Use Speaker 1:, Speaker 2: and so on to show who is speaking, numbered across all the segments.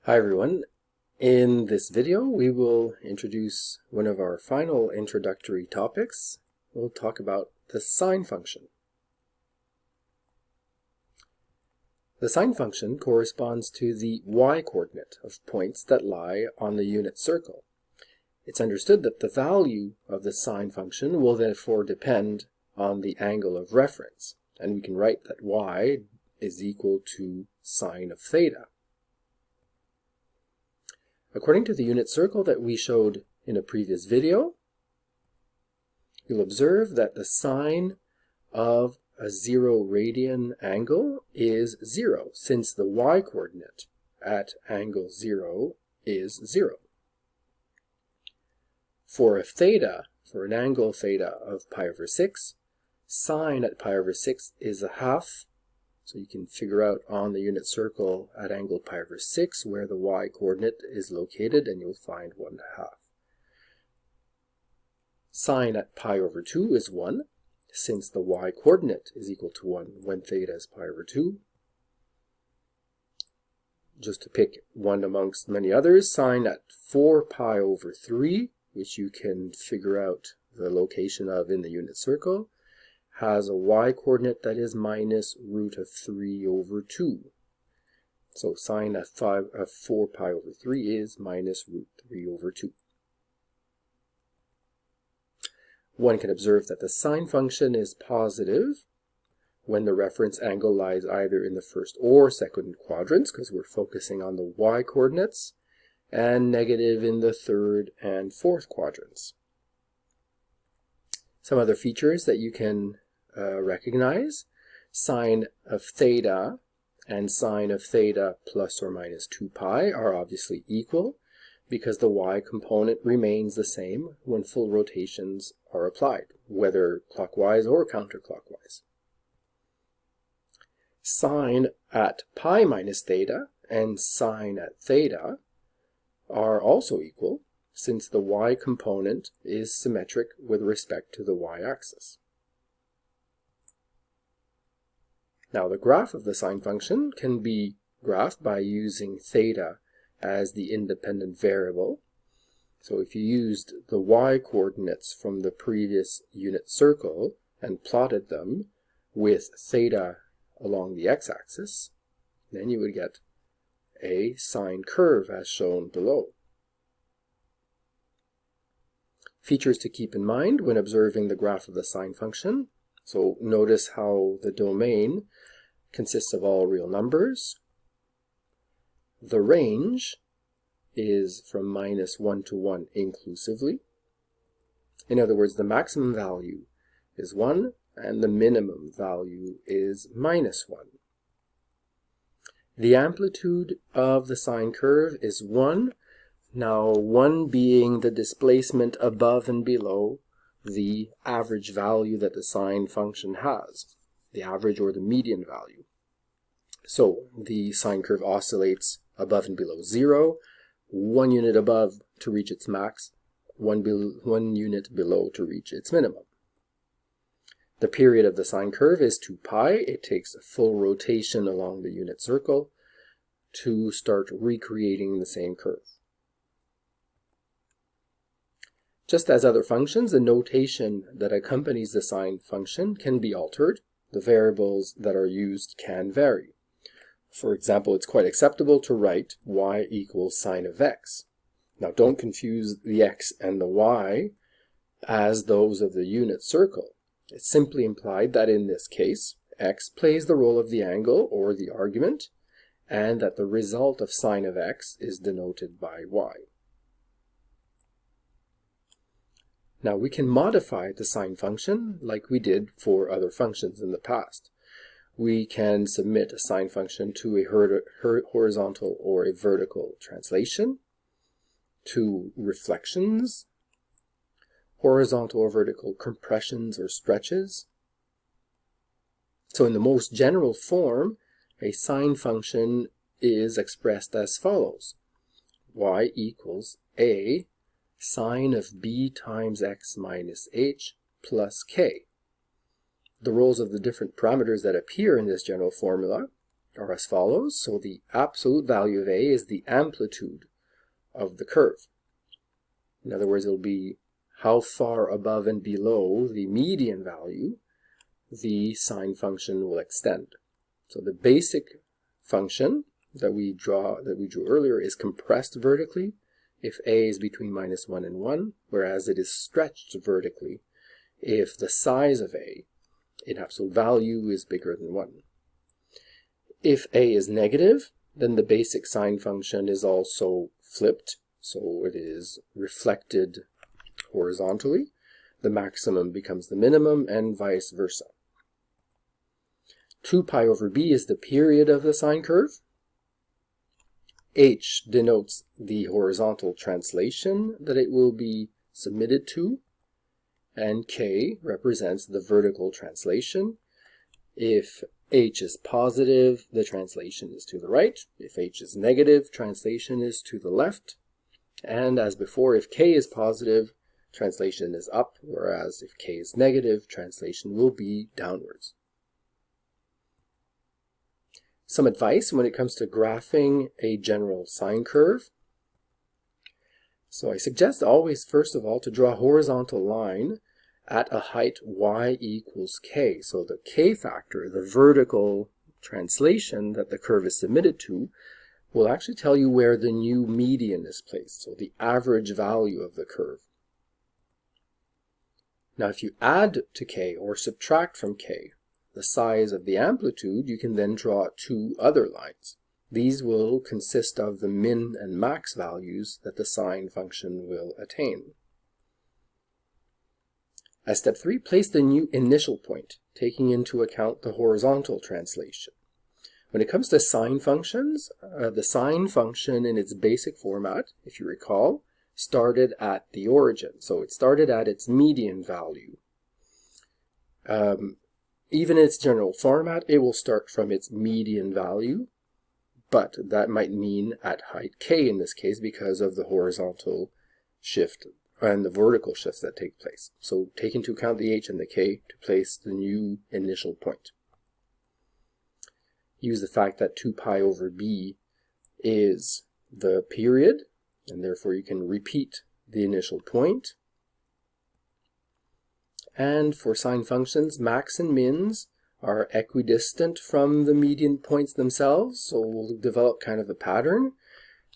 Speaker 1: Hi everyone. In this video we will introduce one of our final introductory topics. We'll talk about the sine function. The sine function corresponds to the y-coordinate of points that lie on the unit circle. It's understood that the value of the sine function will therefore depend on the angle of reference, and we can write that y is equal to sine of theta. According to the unit circle that we showed in a previous video, you'll observe that the sine of a 0 radian angle is 0, since the y-coordinate at angle 0 is 0. For an angle theta of pi over 6, sine at pi over 6 is a half. So you can figure out on the unit circle at angle pi over 6 where the y-coordinate is located, and you'll find 1/2. Sine at pi over 2 is 1, since the y-coordinate is equal to 1 when theta is pi over 2. Just to pick one amongst many others, sine at 4 pi over 3, which you can figure out the location of in the unit circle, has a y-coordinate that is minus root of 3 over 2. So sine at 4 pi over 3 is minus root 3 over 2. One can observe that the sine function is positive when the reference angle lies either in the first or second quadrants, because we're focusing on the y-coordinates, and negative in the third and fourth quadrants. Some other features that you can recognize: sine of theta and sine of theta plus or minus 2 pi are obviously equal because the y component remains the same when full rotations are applied, whether clockwise or counterclockwise. Sine at pi minus theta and sine at theta are also equal since the y component is symmetric with respect to the y-axis. Now the graph of the sine function can be graphed by using theta as the independent variable. So if you used the y-coordinates from the previous unit circle and plotted them with theta along the x-axis, then you would get a sine curve as shown below. Features to keep in mind when observing the graph of the sine function. So notice how the domain consists of all real numbers. The range is from minus 1 to 1 inclusively. In other words, the maximum value is 1 and the minimum value is minus 1. The amplitude of the sine curve is 1. Now 1 being the displacement above and below the average value that the sine function has, the average or the median value. So the sine curve oscillates above and below 0, 1 unit above to reach its max, 1 unit below to reach its minimum. The period of the sine curve is 2 pi. It takes a full rotation along the unit circle to start recreating the same curve. Just as other functions, the notation that accompanies the sine function can be altered. The variables that are used can vary. For example, it's quite acceptable to write y equals sine of x. Now don't confuse the x and the y as those of the unit circle. It's simply implied that in this case, x plays the role of the angle or the argument, and that the result of sine of x is denoted by y. Now we can modify the sine function like we did for other functions in the past. We can submit a sine function to a horizontal or a vertical translation, to reflections, horizontal or vertical compressions or stretches. So in the most general form, a sine function is expressed as follows: y equals a sine of b times x minus h plus k. The roles of the different parameters that appear in this general formula are as follows. So the absolute value of A is the amplitude of the curve. In other words, it'll be how far above and below the median value the sine function will extend. So the basic function that we drew earlier is compressed vertically if A is between -1 and 1, whereas it is stretched vertically if the size of A in absolute value is bigger than 1. If A is negative, then the basic sine function is also flipped, so it is reflected horizontally. The maximum becomes the minimum and vice versa. 2 pi over b is the period of the sine curve. H denotes the horizontal translation that it will be submitted to, and K represents the vertical translation. If H is positive, the translation is to the right. If H is negative, translation is to the left. And as before, if K is positive, translation is up, whereas if K is negative, translation will be downwards. Some advice when it comes to graphing a general sine curve. So I suggest always, first of all, to draw a horizontal line at a height y equals k. So the k factor, the vertical translation that the curve is submitted to, will actually tell you where the new median is placed, so the average value of the curve. Now if you add to k or subtract from k the size of the amplitude, you can then draw two other lines. These will consist of the min and max values that the sine function will attain. As step 3, place the new initial point, taking into account the horizontal translation. When it comes to sine functions, the sine function in its basic format, if you recall, started at the origin. So it started at its median value. Even in its general format, it will start from its median value, but that might mean at height k in this case because of the horizontal shift and the vertical shifts that take place. So take into account the h and the k to place the new initial point. Use the fact that 2 pi over b is the period, and therefore you can repeat the initial point. And for sine functions, max and mins are equidistant from the median points themselves, so we'll develop kind of a pattern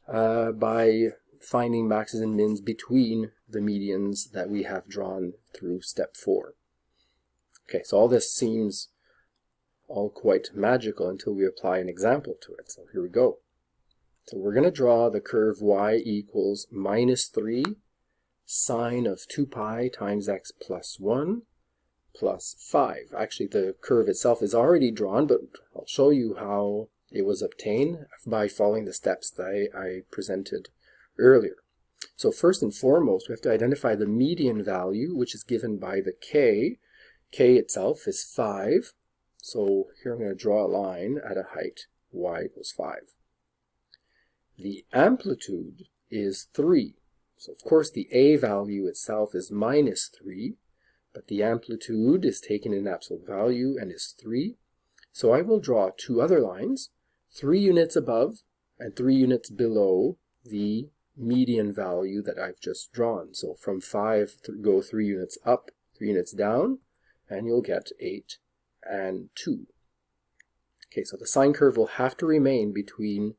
Speaker 1: by finding maxes and mins between the medians that we have drawn through step 4. Okay, so all this seems all quite magical until we apply an example to it. So here we go. So we're going to draw the curve y equals -3 sine of 2 pi times x plus 1 plus 5. Actually, the curve itself is already drawn, but I'll show you how it was obtained by following the steps that I presented earlier. So first and foremost, we have to identify the median value, which is given by the k. K itself is 5. So here I'm going to draw a line at a height y equals 5. The amplitude is 3. So of course the a value itself is -3, but the amplitude is taken in absolute value and is 3. So I will draw two other lines, 3 units above and 3 units below the median value that I've just drawn. So from 5 go 3 units up, 3 units down, and you'll get 8 and 2. Okay, so the sine curve will have to remain between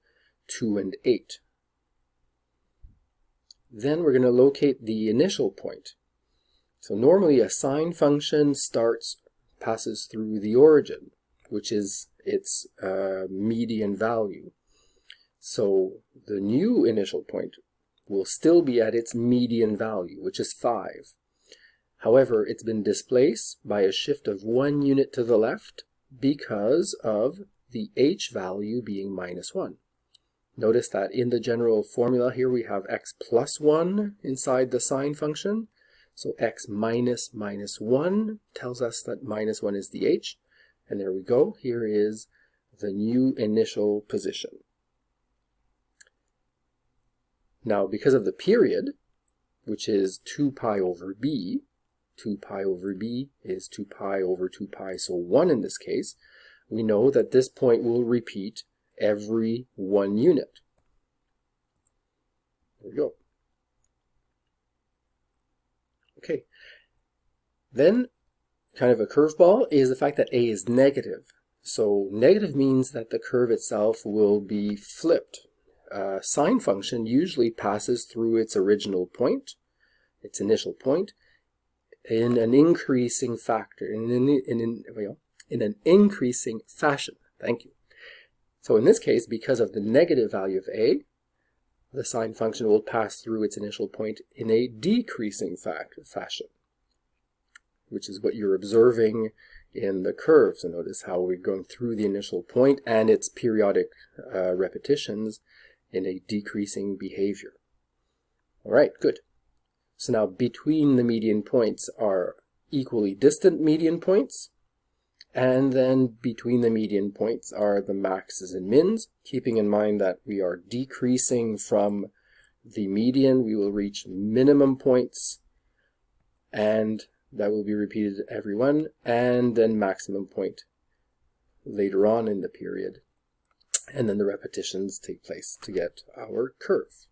Speaker 1: 2 and 8. Then we're going to locate the initial point. So normally a sine function passes through the origin, which is its median value. So the new initial point will still be at its median value, which is 5. However, it's been displaced by a shift of 1 unit to the left because of the h value being -1. Notice that in the general formula here we have x plus 1 inside the sine function. So x minus -1 tells us that -1 is the h. And there we go. Here is the new initial position. Now because of the period, which is 2 pi over b, 2 pi over b is 2 pi over 2 pi, so 1 in this case, we know that this point will repeat every 1 unit. There we go. Okay. Then, kind of a curveball is the fact that a is negative. So negative means that the curve itself will be flipped. A sine function usually passes through its original point, its initial point, in an increasing factor, in an increasing fashion. Thank you. So in this case, because of the negative value of a, the sine function will pass through its initial point in a decreasing fashion, which is what you're observing in the curve. So notice how we're going through the initial point and its periodic repetitions in a decreasing behavior. All right, good. So now between the median points are equally distant median points, and then between the median points are the maxes and mins, keeping in mind that we are decreasing from the median. We will reach minimum points, and that will be repeated every one, and then maximum point later on in the period. And then the repetitions take place to get our curve.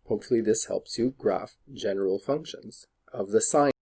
Speaker 1: Hopefully this helps you graph general functions of the sine.